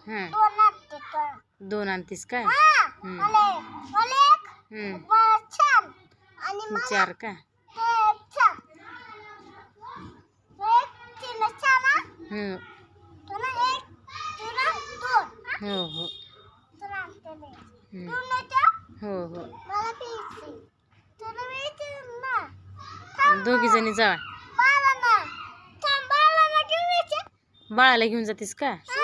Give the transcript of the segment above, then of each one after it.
हां दोन आणते तो. 2 आणतीस का? हा, मला एक मला छान आणि मला 4 का? ते छान. तो एक तिला छान हा. हं. तुला एक तुला दोन हा. हो हो तुला आणते मी. हं. तू नाही का? हो हो मला प्यायची. तुला प्यायची ना? थांब दोघी जणी जावा. बाळाला. थांब बाळाला घेऊन यायचे. बाळाला घेऊन जातीस का? हा,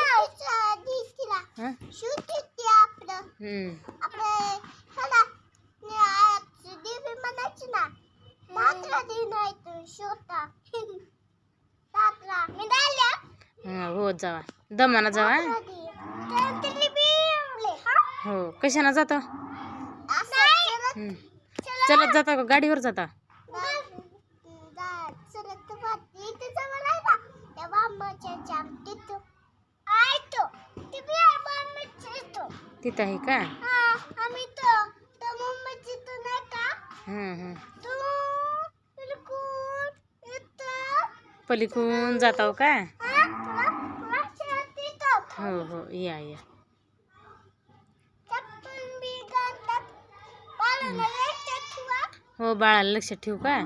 दिस तिला. हां शूट येते आपलं. आपले ह्याला देवी म्हणायची ना. रात्रा दिन आहे तू शोता. रात्रा. मी डाल्या. हां हो जावा दमाना जावा. तिला बिवले. हा? हो कशानं जातो? असं चलत जाता का गाडीवर जाता? चलत वाटते. इथे जवळ आहे ना. त्या बांबाच्या तिथं. आहे तो. ती बी आहे बांबाच्या इथं. तिथं आहे का? हा, आम्ही तो त्या मुंबईची तो नाही का? हं. तू बिलकुल इथं. पलीकडून जाताव का? हा? तुला तिथं. हो हो या या. चप्पल बी घालतात. बाळाला लक्षात ठेवा. हो बाळाला लक्षात ठेवू का?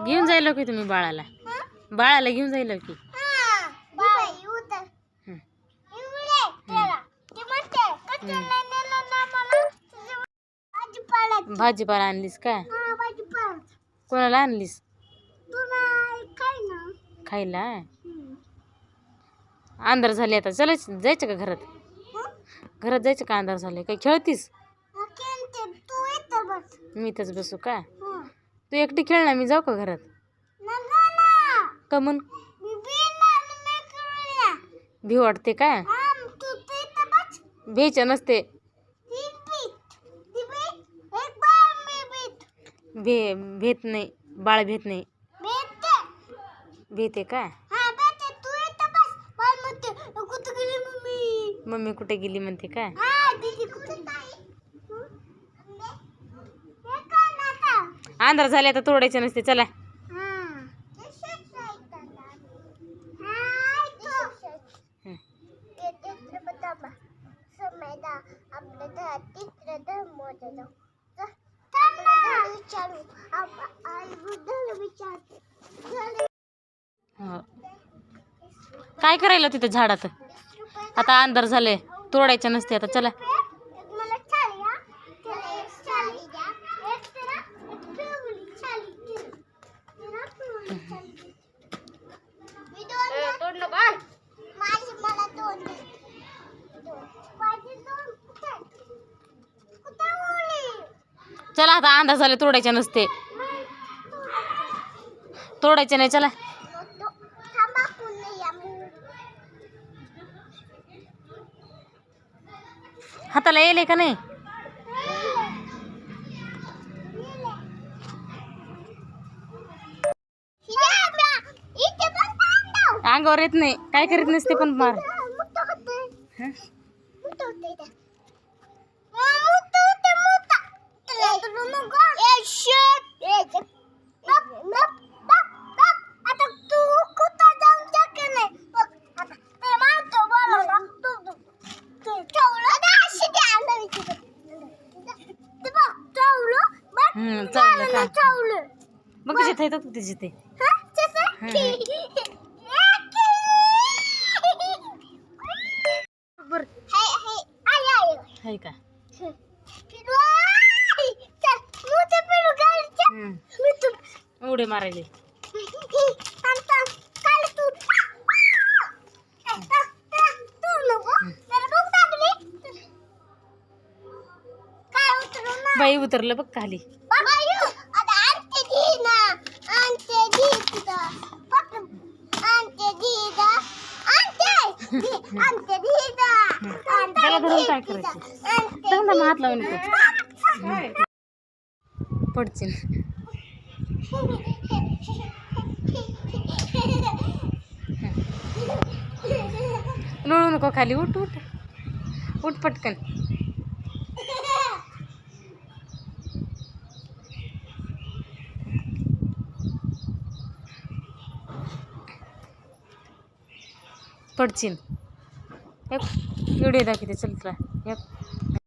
घेऊन जायला की तुम्ही बाळाला? हा? बाळाला घेऊन जायला की? हा, बाई उतर. हं. इवळे त्याला. ती म्हणते, कशाला नेलं ना मला? तुझ्या भाजीपाल्याची. भाजीपाला आणलीस का? हा, भाजीपाल्याची. कोणाला आणलीस? तुला काय ना? खायला? अंधार झाले आता चलायचं जायचं का घरात? घरात जायचं का अंधार झाले? काही खेळतीस? तू येतं बस. मी इथंच बसू का? हं. तू एकटी खेळ ना मी जाऊ का घरात? ना. का म्हणून मी बिना मी करूया. भी वाटते का? हा, तू इथं बस. भ्यायचं नसते. ती बीत. ती बीत. एक बार मी बीत. भेट नाही बाळ भेट नाही बीते. भेटे का? हा, बीते. तू इथं बस. बाळ म्हणते, कुठं गेली मम्मी? मम्मी कुठे गेली म्हणते का? हा, दीदी कुठं नाही. हे काय नाता? अंधार झाले आता तोडायचं नसते चला. हं. हो. काय करायला तिथं झाडात? आता अंधार झाले तोडायचं नसते आता चला. चला आता अंधार झाले तोडायचे नसते. तोडायचे नाही चला. हाताला येले का नाही? अंगावर येत नाही काय करीत नसते पण मार. हं? चावलं का? मग कशात आहे तो तिथे ते? बर आहे का? उडे मारायले. बाई उतरलं बघ खाली. त्याला धरून काय करायचं? चांगला हात लावून पडशील. लोळू नको खाली. उठ उठ उठ पटकन. पडशील. एक व्हिडिओ दाखवते चल तुला एक